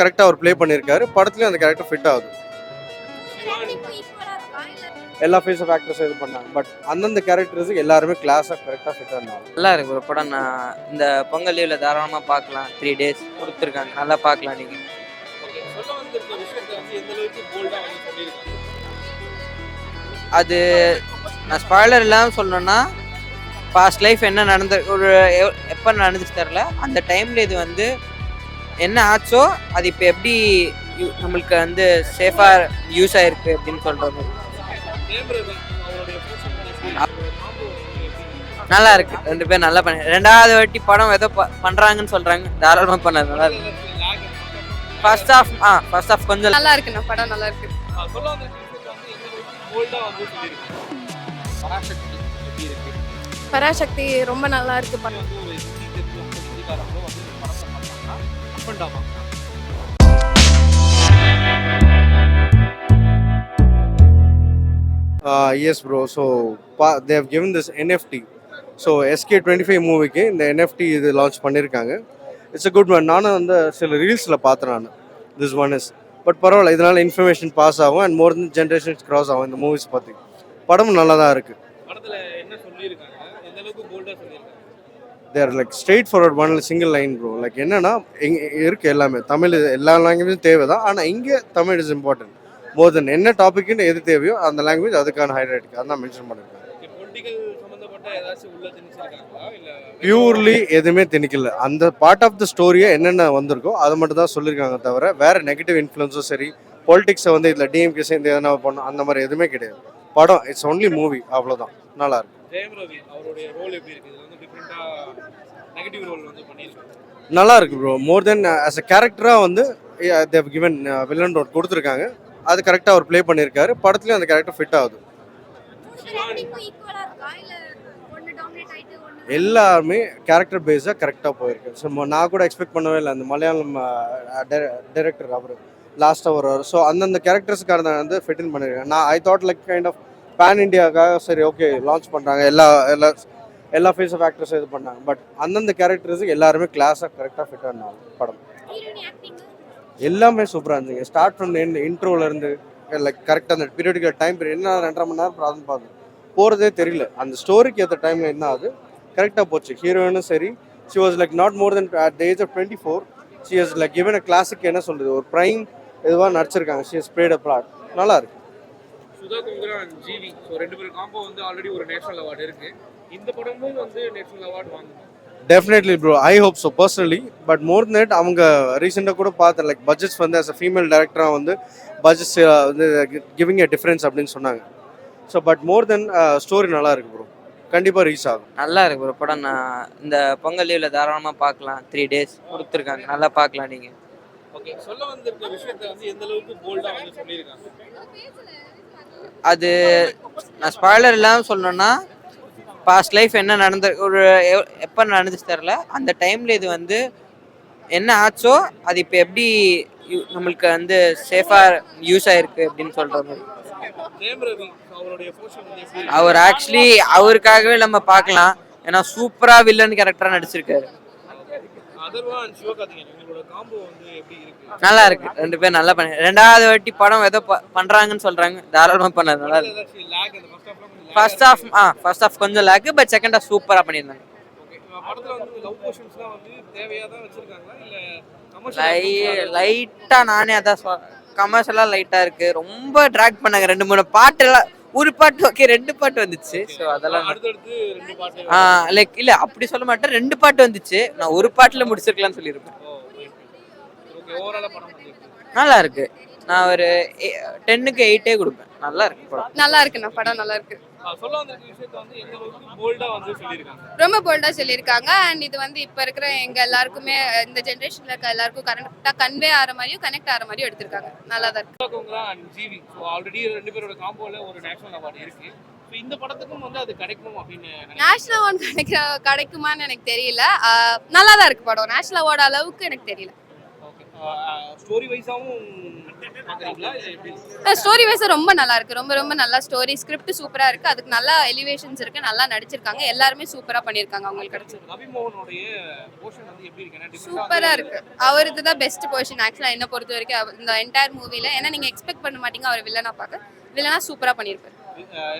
கரெக்டாக அவர் ப்ளே பண்ணியிருக்காரு. படத்துலையும் அந்த கேரக்டர் ஃபிட் ஆகுது. எல்லா ஃபேஸ் ஆஃப் ஆக்டர்ஸும் இது பண்ணாங்க. பட் அந்தந்த கேரக்டர்ஸுக்கு எல்லாருமே கிளாஸாக கரெக்டாக ஃபிட் ஆனாங்க. நல்லா இருக்கு ஒரு படம். நான் இந்த பொங்கல் லீவில் தாராளமாக பார்க்கலாம். 3 days கொடுத்துருக்காங்க, நல்லா பார்க்கலாம் நீங்கள். அது நான் ஸ்பாய்லர் இல்லாமல் சொல்லணும்னா, பாஸ்ட் லைஃப் என்ன ஒரு எப்போ நடந்துச்சு தெரில, அந்த டைமில் இது என்ன ஆச்சோ அது இப்போ எப்படி நம்மளுக்கு சேஃபாக யூஸ் ஆகிருக்கு அப்படின்னு சொல்கிறது. நல்லா இருக்கு, 2 பேர் நல்லா பண்ணி. 2வது வாட்டி படம் ஏதோ பண்றாங்கன்னு சொல்றாங்க, தாராளமாக பண்ணது நல்லா இருக்கு. ஃபர்ஸ்ட் ஆஃப் கொஞ்சம் நல்லா இருக்கு. படம் நல்லா இருக்கு. பராசக்தி ரொம்ப நல்லா இருக்கு படம். Yes bro, so they have given this NFT. So SK25 மூவிக்கு இந்த NFT இது லான்ச் பண்ணியிருக்காங்க. It's a good one. நானும் சில ரீல்ஸில் பார்த்தேன் நான். This one is பட் பரவாயில்ல, இதனால இன்ஃபர்மேஷன் பாஸ் ஆகும் and more then generations cross ஆகும் இந்த மூவிஸ் பற்றி. படமும் நல்லா தான் இருக்குது. There like straight forward one single line bro. Like என்னன்னா இருக்குது எல்லாமே தமிழ், எல்லா லாங்குவேஜும் தேவை தான். ஆனால் இங்கே தமிழ் இஸ் இம்பார்ட்டன்ட் மோர் தென் என்ன டாபிக்னு எது தேவையோ அந்த லாங்குவேஜ் அதுக்கான ஹைலைட் அதான் மென்ஷன் பண்ணியிருக்காங்க. பியூர்லி எதுவுமே திணிக்கல. அந்த பார்ட் ஆஃப் த ஸ்டோரியை என்னென்ன வந்திருக்கோ அதை மட்டும் தான் சொல்லியிருக்காங்க, தவிர வேறு நெகட்டிவ் இன்ஃப்ளூன்ஸும் சரி, பொலிட்டிக்ஸை இதில் டிஎம்கே சேர்ந்து எதனா பண்ணணும் அந்த மாதிரி எதுவுமே கிடையாது. படம் இட்ஸ் ஒன்லி மூவி, அவ்வளோதான். நல்லா இருக்கு. நல்லா இருக்கு bro. More then as a கேரக்டராக தேவ் கிவன் வில்லன் ரோல் கொடுத்துருக்காங்க. அது கரெக்டாக அவர் ப்ளே பண்ணியிருக்காரு. படத்துலையும் அந்த கேரக்டர் ஃபிட் ஆகுது. எல்லாருமே கேரக்டர் பேஸாக கரெக்டாக போயிருக்கு. ஸோ நான் கூட எக்ஸ்பெக்ட் பண்ணவே இல்லை. அந்த மலையாளம் டைரக்டர் அவர் லாஸ்ட்டாக வருவார். ஸோ அந்தந்த கேரக்டர்ஸுக்கான ஃபிட் பண்ணியிருக்காங்க. நான் I thought like kind of pan இண்டியாவுக்காக சரி ஓகே லான்ச் பண்ணுறாங்க, எல்லா ஃபேஸ் ஆஃப் ஆக்டர்ஸும் இது பண்ணாங்க. பட் அந்தந்த கேரக்டர்ஸுக்கு எல்லாருமே கிளாஸாக கரெக்டாக ஃபிட் ஆனாங்க. படம் எல்லாமே சூப்பராக இருந்துங்க. ஸ்டார்ட் ஃப்ரம் இன்ட்ரோலேருந்து லைக் கரெக்டாக அந்த பீரியடிக்கல் டைம் பீரியட் என்ன 2.5 மணி நேரம் ப்ராப்ளம் பார்த்து போகிறதே தெரியல. அந்த ஸ்டோரிக்கு ஏற்ற டைமில் என்ன ஆகுது கரெக்டாக போச்சு. ஹீரோயினும் சரி, she was like not more than at the age of 24 she has like given a classic. என்ன சொல்கிறது, ஒரு ப்ரைம் இதுவாக நடிச்சிருக்காங்க. She has played a part. நல்லா இருக்கு. சுதா குங்குரா அண்ட் ஜிவி, ஸோ 2 பேர் காம்போ ஆல்ரெடி ஒரு நேஷனல் அவார்டு இருக்கு. இந்த படமும் நேஷனல் அவார்டு வாங்குது. Definitely bro, I hope so personally. But more than that அவங்க ரீசெண்டாக கூட பார்த்தேன் like budgets as a female டேரக்டராக பட்ஜெட்ஸ் கிவிங் எ டிஃப்ரென்ஸ் அப்படின்னு சொன்னாங்க. So but more then story நல்லா இருக்கு ப்ரோ, கண்டிப்பாக ரீச் ஆகும். நல்லா இருக்கு ஒரு படம். நான் இந்த பொங்கல் லீவில் தாராளமாக பார்க்கலாம். 3 days கொடுத்துருக்காங்க, நல்லா பார்க்கலாம் நீங்கள். ஓகே, சொல்ல வந்திருக்க விஷயத்தை எந்த அளவுக்கு போல்டாக சொல்லியிருக்காங்க. அது நான் ஸ்பாய்லர் இல்லாமல் சொல்லணும்னா, பாஸ்ட் லைஃப் என்ன ஒரு எப்போ நடந்துச்சு தெரில, அந்த டைமில் இது என்ன ஆச்சோ அது இப்போ எப்படி நம்மளுக்கு சேஃபாக யூஸ் ஆகிருக்கு அப்படின்னு சொல்கிற மாதிரி. அவர் ஆக்சுவலி அவருக்காகவே நம்ம பார்க்கலாம், ஏன்னா சூப்பராக வில்லன் கேரக்டராக நடிச்சிருக்காரு. நல்லா இருக்கு, 2 பேர் நல்லா பண்ணி. 2வது வாட்டி படம் ஏதோ பண்றாங்கன்னு சொல்றாங்க, தாராளமாக பண்ணது நல்லா இருக்கு. ஃபர்ஸ்ட் ஆஃப் கொஞ்சம் லேக், பட் செகண்ட் ஆஃப் சூப்பராக பண்ணியிருந்தாங்க. லைட்டா நானே அதான் கமர்ஷியலாக லைட்டாக இருக்கு. ரொம்ப ட்ராக் பண்ணாங்க. 2-3 பாட்டெல்லாம், ஒரு பாட்டு ஓகே, 2 பாட்டு வந்துச்சு. ஸோ அதெல்லாம் லைக் இல்லை அப்படி சொல்ல மாட்டேன், 2 பாட்டு வந்துச்சு. நான் ஒரு பாட்டில் முடிச்சிருக்கலாம்னு சொல்லியிருப்பேன். நல்லா இருக்கு. நான் ஒரு 10க்கு 8 கொடுப்பேன். நல்லா இருக்கு படம். நல்லா இருக்கு. படம் நல்லா இருக்கு. ரொம்ப போல்டா சொல்லியிருக்காங்க. அண்ட் இது இப்போ இருக்கிற எங்க எல்லாருக்குமே, இந்த ஜென்ரேஷன்ல இருக்க எல்லாருக்கும் கரெக்டா கன்வே ஆகிற மாதிரியும் கனெக்ட் ஆகிற மாதிரியும் எடுத்திருக்காங்க. நல்லா தான் இருக்கு. ஆல்ரெடி 2 பேரோட காம்போல ஒரு நேஷனல் அவார்டு இருக்கு. இந்த படத்துக்கும் அது கிடைக்கும் அப்படின்னு நேஷனல் அவார்டு கிடைக்குமான்னு எனக்கு தெரியல. நல்லா தான் இருக்கு படம். நேஷனல் அவார்டு அளவுக்கு எனக்கு தெரியல. ஸ்டோரி வைஸாவும் பார்க்குறீங்களா இல்லை எப்படி? ஸ்டோரி வைஸ் ரொம்ப நல்லா இருக்கு. ரொம்ப ரொம்ப நல்லா ஸ்டோரி, ஸ்கிரிப்ட் சூப்பரா இருக்கு. அதுக்கு நல்லா எலிவேஷன்ஸ் இருக்கு. நல்லா நடிச்சிருக்காங்க. எல்லாருமே சூப்பரா பண்ணிருக்காங்க. அவங்களுக்கு கிடைச்சது ரவி மோகனுடைய போர்ஷன் வந்து எப்படி இருக்கு? ஏன்னா different ஆ சூப்பரா இருக்கு. அவருக்கு தான் பெஸ்ட் பொசிஷன் ஆக்சுவலா என்ன பொறுத்த வரைக்கும் இந்த என்டையர் மூவில. ஏன்னா நீங்க எக்ஸ்பெக்ட் பண்ண மாட்டீங்க அவர் வில்லனா பார்க்க. வில்லனா சூப்பரா பண்ணிருப்பாரு.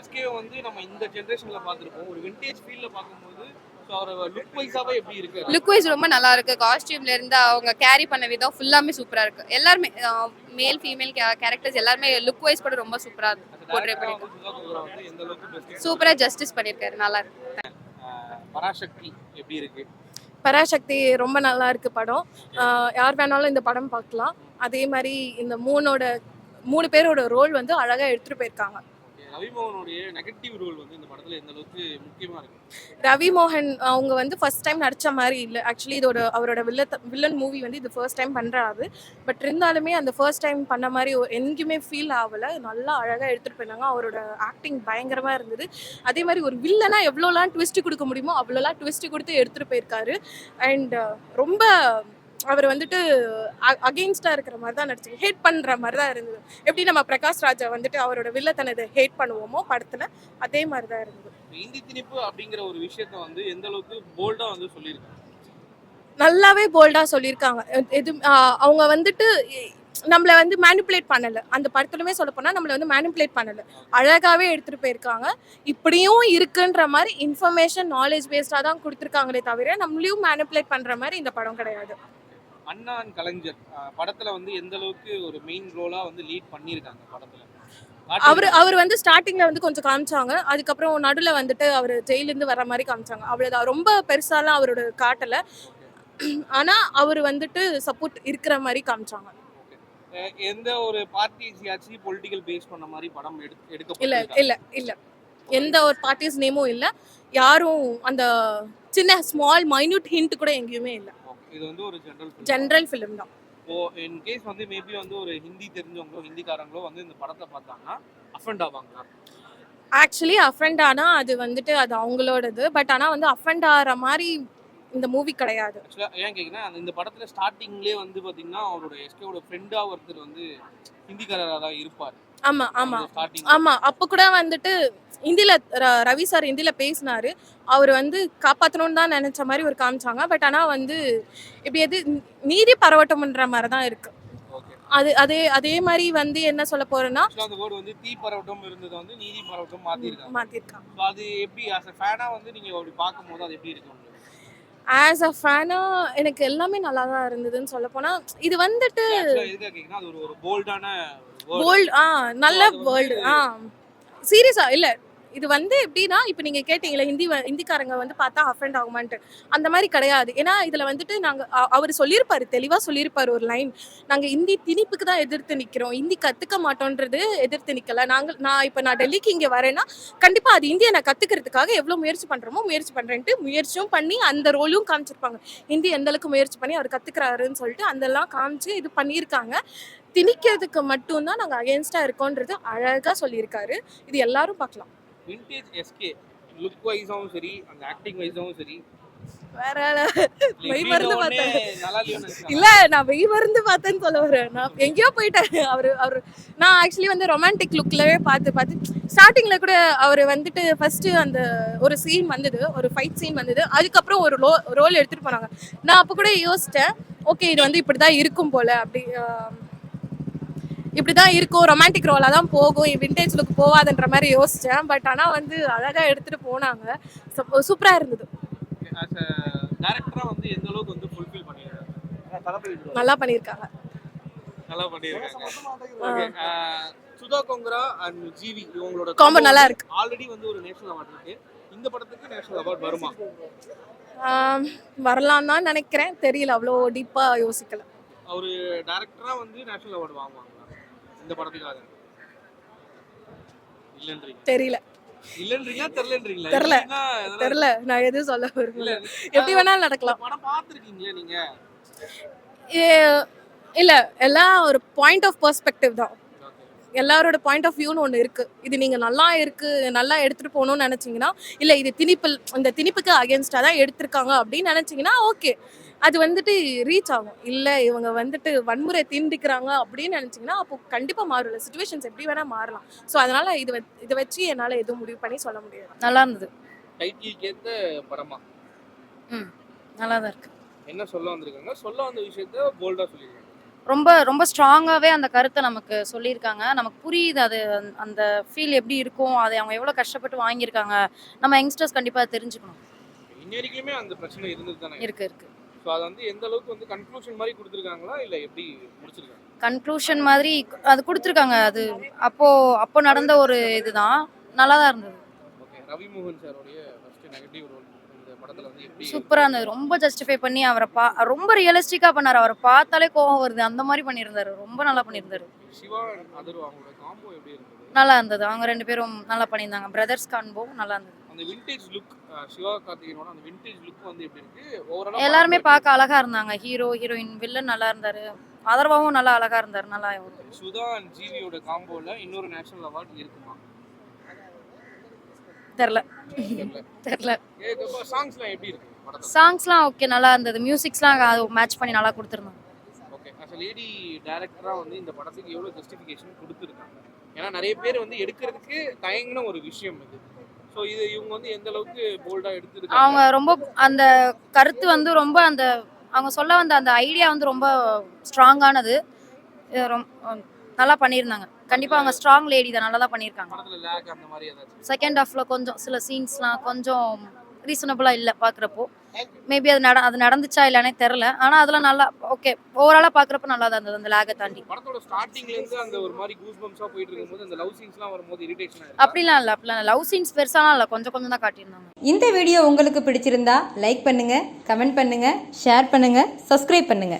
எஸ்கே வந்து நம்ம இந்த ஜெனரேஷன்ல பார்த்துருப்போம். ஒரு விண்டேஜ் ஃபீல்ல பார்க்கும்போது ஸோ அவர் லுக் வைஸாவே எப்படி இருக்கு? லுக் வைஸ் ரொம்ப நல்லா இருக்கு. காஸ்டியூம்ல இருந்து அவங்க கேரி பண்ண விதம் ஃபுல்லாமே சூப்பரா இருக்கு. எல்லாருமே மேல் ஃபீமேல் கேரக்டர்ஸ் எல்லாருமே லுக் வைஸ் கூட ரொம்ப சூப்பரா போர்ட்ரே பண்ணிருக்காங்க. சுதா கோங்கரா வந்து எந்த அளவுக்கு பெஸ்ட்? சூப்பரா ஜஸ்டிஸ் பண்ணிருக்காரு. நல்லா இருக்கு. பராசக்தி எப்படி இருக்கு? பராசக்தி ரொம்ப நல்லா இருக்கு படம். யார் வேணாலும் இந்த படம் பார்க்கலாம். அதே மாதிரி இந்த மூணு பேரோட ரோல் வந்து அழகா எடுத்துட்டு போயிருக்காங்க. ரவி மோகனுடைய நெகட்டிவ் ரோல் வந்து இந்த படத்துல எந்த அளவுக்கு முக்கியமா இருக்கு? ரவி மோகன் அவங்க வந்து ஃபர்ஸ்ட் டைம் நடிச்ச மாதிரி இல்லை. ஆக்சுவலி இதோட அவரோட வில்லன் மூவி வந்து இது ஃபர்ஸ்ட் டைம் பண்றாரு. பட் இருந்தாலுமே அந்த ஃபர்ஸ்ட் டைம் பண்ண மாதிரி எங்கேயுமே ஃபீல் ஆகல. நல்லா அழகா எடுத்துட்டு போயிருந்தாங்க. அவரோட ஆக்டிங் பயங்கரமா இருந்தது. அதே மாதிரி ஒரு வில்லனா எவ்வளோலாம் ட்விஸ்ட் கொடுக்க முடியுமோ அவ்வளோலாம் ட்விஸ்ட் கொடுத்து எடுத்துட்டு போயிருக்காரு. அண்ட் ரொம்ப அவர் வந்துட்டு அகெயின்ஸ்டா இருக்கிற மாதிரி தான் நடிச்சு ஹேட் பண்ற மாதிரி தான் இருந்தது. எப்படி நம்ம பிரகாஷ் ராஜா வந்துட்டு அவரோட வில்லத்தனதை ஹேட் பண்ணுவோமோ படத்துல அதே மாதிரி தான் இருந்தது. இந்தி திணிப்பு அப்படிங்கிற ஒரு விஷயத்த வந்து எந்த அளவுக்கு போல்டா வந்து சொல்லியிருக்காங்க? நல்லாவே போல்டா சொல்லியிருக்காங்க. எது அவங்க வந்துட்டு நம்மள வந்து மேனிப்புலேட் பண்ணல. அந்த படத்துலயுமே சொல்ல போனா நம்மள வந்து மேனிப்புலேட் பண்ணல. அழகாவே எடுத்துட்டு போயிருக்காங்க. இப்படியும் இருக்குன்ற மாதிரி இன்ஃபர்மேஷன் நாலேஜ் பேஸ்டா தான் கொடுத்துருக்காங்களே தவிர நம்மளையும் மேனிப்புலேட் பண்ற மாதிரி இந்த படம் கிடையாது. அண்ணா அண்ட் கலைஞர் படத்துல வந்து எந்த அளவுக்கு ஒரு மெயின் ரோலா வந்து லீட் பண்ணியிருக்காங்க படத்துல? அவர் வந்து ஸ்டார்டிங்ல வந்து கொஞ்சம் காமிச்சாங்க. அதுக்கப்புறம் நடுவில் வந்துட்டு அவர் ஜெயில இருந்து வர மாதிரி காமிச்சாங்க. அவ்வளவுதான். ரொம்ப பெருசாலாம் அவரோட காட்டல. ஆனா அவர் வந்துட்டு சப்போர்ட் இருக்கிற மாதிரி காமிச்சாங்க. எந்த ஒரு பார்ட்டிஸாச்சும் பொலிட்டிக்கல் பேஸ் பண்ண மாதிரி படம் இல்ல எடுக்கப்பட்டிருக்கா? இல்ல இல்ல எந்த ஒரு பார்ட்டிஸ் நேமும் இல்ல. யாரும் அந்த சின்ன ஸ்மால் மைன்யூட் ஹிண்ட் கூட எங்கேயுமே இல்ல. இது வந்து ஒரு ஜெனரல் ஃபிலிம் தான். ஓ இன் கேஸ் வந்து மேபி வந்து ஒரு ஹிந்தி தெரிஞ்சவங்களோ ஹிந்திக்காரங்களோ வந்து இந்த படத்தை பார்த்தாங்கன்னா அஃபெண்ட் ஆவாங்களா? ஆக்சுவலி அஃபெண்ட் ஆனா அது வந்துட்டு அது அவங்களோடது. பட் ஆனா வந்து அஃபெண்ட் ஆகிற மாதிரி இந்த மூவி கிடையாது. ஆக்சுவலா ஏன் கேக்குன்னா இந்த படத்துல ஸ்டார்டிங்லயே வந்து பாத்தீங்கன்னா அவரோட எஸ்கேவோட ஃப்ரெண்டா ஒருத்தர் வந்து ஹிந்திக்காரரா தான் இருப்பார். ஆமா ஆமா ஸ்டார்டிங் ஆமா. அப்ப கூட வந்துட்டு ஹிந்தில ரவி சார் ஹிந்தில பேசினாரு. அவர் வந்து காப்பாற்றணும்னு தான் நினைச்ச மாதிரி ஒரு காமிச்சாங்க. பட் ஆனா வந்து இப்படி எது நீதி பரவட்டம்ன்ற மாதிரி தான் இருக்கு. அது அதே மாதிரி வந்து என்ன சொல்ல போறேன்னா அந்த வேர்ட் வந்து தீ பரவட்டம் இருந்தது வந்து நீதி பரவட்டம் மாத்திருக்காங்க. அது எப்படி as a fan-ஆ வந்து நீங்க அப்படி பாக்கும்போது அது எப்படி இருக்கு உங்களுக்கு? ஆஸ் அ ஃபேனா எனக்கு எல்லாமே நல்லா தான் இருந்ததுன்னு சொல்ல போனா இது வந்துட்டு எதுக்காக கேக்குன்னா அது ஒரு போல்டான வேர்ல்ட் நல்ல வேர்ல்டு சீரியஸா இல்ல. இது வந்து எப்படின்னா இப்போ நீங்க கேட்டீங்களா ஹிந்திக்காரங்க வந்து பார்த்தா அஃபெண்ட் ஆகுமான்ட்டு அந்த மாதிரி கிடையாது. ஏன்னா இதுல வந்துட்டு நாங்க அவர் சொல்லியிருப்பாரு, தெளிவா சொல்லியிருப்பாரு ஒரு லைன். நாங்க ஹிந்தி திணிப்புக்கு தான் எதிர்த்து நிக்கிறோம், ஹிந்தி கத்துக்க மாட்டோன்றது எதிர்த்து நிக்கல. நான் டெல்லிக்கு இங்க வரேன்னா கண்டிப்பா அது ஹிந்தியை நான் கத்துக்கிறதுக்காக எவ்வளவு முயற்சி பண்றோமோ முயற்சி பண்றேன்ட்டு முயற்சியும் பண்ணி அந்த ரோலும் காமிச்சிருப்பாங்க. ஹிந்தி எந்த அளவுக்கு முயற்சி பண்ணி அவர் கத்துக்கிறாருன்னு சொல்லிட்டு அதெல்லாம் காமிச்சு இது பண்ணியிருக்காங்க. திணிக்கிறதுக்கு மட்டும்தான் நாங்க அகேன்ஸ்டா இருக்கோன்றது அழகா சொல்லியிருக்காரு. இது எல்லாரும் பார்க்கலாம். விண்டேஜ் எஸ்கே லுக் வைஸாவும் சரி அந்த ஆக்டிங் வைஸாவும் சரி வேற வெய் மருந்து பார்த்தேன். நல்லா இல்லையோன்னு இல்ல நான் வெய் மருந்து பார்த்தேன்னு சொல்ல வரேன். நான் எங்கேயோ போயிட்டேன். அவரு நான் ஆக்சுவலி வந்து ரொமான்டிக் லுக்லவே பார்த்து ஸ்டார்டிங்ல கூட அவர் வந்துட்டு ஃபர்ஸ்ட் அந்த ஒரு சீன் வந்தது, ஒரு ஃபைட் சீன் வந்தது. அதுக்கப்புறம் ஒரு ரோல் எடுத்துட்டு போனாங்க. நான் அப்போ கூட யோசிச்சேன், ஓகே இது வந்து இப்படிதான் இருக்கும் போல, அப்படி இப்படிதான் இருக்கும், ரொமான்டிக் ரோலா தான் போகும், விண்டேஜ் லுக் போவாதுன்ற மாதிரி யோசிச்சேன். பட் ஆனா வந்து அழகா எடுத்துட்டு போனாங்க. சூப்பரா இருந்தது. டைரக்டரா வந்து எந்த அளவுக்கு வந்து ஃபுல்ஃபில் பண்ணிருக்காங்க? நல்லா பண்ணிருக்காங்க. ஓகே சுதா கோங்கரா அண்ட் ஜிவி இவங்களோட காம்போ நல்லா இருக்கு. ஆல்ரெடி வந்து ஒரு நேஷனல் அவார்ட் இருக்கு. இந்த படத்துக்கு நேஷனல் அவார்ட் வருமா? வரலாம் தான் நினைக்கிறேன். தெரியல, அவ்வளோ டீப்பா யோசிக்கல. அவரு டைரக்டரா வந்து நேஷனல் அவார்ட் வாங்குவாங்க இந்த படத்துக்காக? இல்லன்றீங்க? தெரியல. இல்லன்றீங்களா தெரியலன்றீங்களா? தெரியல. நான் எதுவும் சொல்ல விரும்பல. எப்படி வேணாலும் நடக்கலாம். படம் பார்த்திருக்கீங்களா நீங்க? இல்ல, எல்லாம் ஒரு பாயிண்ட் ஆஃப் பெர்ஸ்பெக்டிவ் தான். எல்லாரோட பாயிண்ட் ஆஃப் வியூன்னு ஒன்று இருக்கு. இது நீங்க நல்லா எடுத்துட்டு போகணும்னு நினைச்சீங்கன்னா, இல்ல இது இந்த திணிப்புக்கு அகேன்ஸ்டா தான் எடுத்திருக்காங்க அப்படின்னு நினைச்சீங்கன்னா ஓகே. அது வந்துட்டு ரீச் ஆகும். இல்லை இவங்க வந்துட்டு வன்முறை தீண்டிக்கிறாங்க அப்படின்னு நினச்சிங்கன்னா அப்போ கண்டிப்பாக மாறும். சுச்சுவேஷன்ஸ் எப்படி வேணால் மாறலாம். ஸோ அதனால் இதை வச்சு என்னால் எதுவும் முடிவு பண்ணி சொல்ல முடியாது. நல்லா இருந்தது. டைட்டிலுக்கு ஏத்த படமா? நல்லா தான் இருக்கு. என்ன சொல்ல வந்திருக்காங்க? சொல்ல வந்த விஷயத்த போல்டா சொல்லியிருக்காங்க. ரொம்ப ரொம்ப ஸ்ட்ராங்காகவே அந்த கருத்தை நமக்கு சொல்லியிருக்காங்க. நமக்கு புரியுது அது அந்த ஃபீல் எப்படி இருக்கும், அதை அவங்க எவ்வளோ கஷ்டப்பட்டு வாங்கியிருக்காங்க. நம்ம யங்ஸ்டர்ஸ் கண்டிப்பாக அதை தெரிஞ்சுக்கணும். இன்ன வரைக்குமே அந்த பிரச்சனை இருந்துட்டு தானே இருக்கு. ஸோ அது வந்து எந்த அளவுக்கு வந்து கன்க்ளூஷன் மாதிரி கொடுத்துருக்காங்களா இல்லை எப்படி முடிச்சிருக்காங்க? கன்க்ளூஷன் மாதிரி அது கொடுத்துருக்காங்க. அது அப்போ நடந்த ஒரு இதுதான். நல்லா தான் இருந்தது. ஓகே, ரவி மோகன் சாரோடைய ஃபர்ஸ்ட் நெகட்டிவ் ரோல் இந்த படத்துல வந்து எப்படி? சூப்பராக இருந்தது. ரொம்ப ஜஸ்டிஃபை பண்ணி அவரை ரொம்ப ரியலிஸ்டிக்காக பண்ணார். அவரை பார்த்தாலே கோவம் வருது, அந்த மாதிரி பண்ணியிருந்தாரு. ரொம்ப நல்லா பண்ணியிருந்தாரு. சிவா அதர் அவங்களோட காம்போ எப்படி இருந்தது? நல்லா இருந்தது. அவங்க 2 பேரும் நல்லா பண்ணியிருந்தாங்க. பிரதர்ஸ் காம்போ நல்லா இருந்தது. அந்த விண்டேஜ் லுக், சிவா கார்த்திகேயனோட அந்த விண்டேஜ் லுக் வந்து எப்படி இருக்கு? ஓவராலா எல்லாருமே பார்க்க அழகா இருந்தாங்க. ஹீரோ ஹீரோயின் வில்லன் நல்லா இருந்தாரு. அதர்வாவும் நல்லா அழகா இருந்தாரு. நல்லா சுதா அண்ட் ஜிவியோட காம்போல இன்னொரு நேஷனல் அவார்ட் இருக்குமா? தெரியல. சாங்ஸ்லாம் எப்படி இருக்கு படத்துல? சாங்ஸ்லாம் ஓகே நல்லா இருந்தது. மியூசிக்ஸ்லாம் மேட்ச் பண்ணி நல்லா கொடுத்துருந்தாங்க. ஓகே, as a லேடி டைரக்டரா வந்து இந்த படத்துக்கு எவ்வளவு ஜஸ்டிஃபிகேஷன் கொடுத்துருக்காங்க? ஏன்னா நிறைய பேர் வந்து எடுக்கிறதுக்கு தயங்கின ஒரு விஷயம் இது. ஸோ இது இவங்க வந்து எந்த அளவுக்கு போல்டா எடுத்துருக்காங்க? அவங்க ரொம்ப அந்த கருத்து வந்து ரொம்ப அந்த அவங்க சொல்ல வந்த அந்த ஐடியா வந்து ரொம்ப ஸ்ட்ராங்கானது. நல்லா பண்ணியிருந்தாங்க. கண்டிப்பாக அவங்க ஸ்ட்ராங் லேடி தான். நல்லா தான் பண்ணியிருக்காங்க. படத்துல லேக் அந்த மாதிரி ஏதாச்சும்? செகண்ட் ஹாஃப்ல கொஞ்சம் சில சீன்ஸ்லாம் கொஞ்சம் ரீசனபிளாக இல்லை பார்க்குறப்போ. மேபி அது நடந்துச்சா இல்லைன்னே தெரில. ஆனால் அதெல்லாம் நல்லா ஓகே. ஓவராலாக பார்க்குறப்ப நல்லா தான் இருந்தது அந்த லேகை தாண்டி. படத்தோட ஸ்டார்டிங்ல இருந்து அந்த ஒரு மாதிரி கூஸ் பம்ப்ஸா போயிட்டு இருக்கும்போது அந்த லவ் சீன்ஸ்லாம் வரும்போது இரிட்டேஷனா இருக்கு. அப்படிலாம் இல்லை. லவ் சீன்ஸ் பெருசாலாம் இல்லை. கொஞ்சம் தான் காட்டியிருந்தாங்க. இந்த வீடியோ உங்களுக்கு பிடிச்சிருந்தா லைக் பண்ணுங்க, கமெண்ட் பண்ணுங்க, ஷேர் பண்ணுங்க, சப்ஸ்கிரைப் பண்ணுங்க.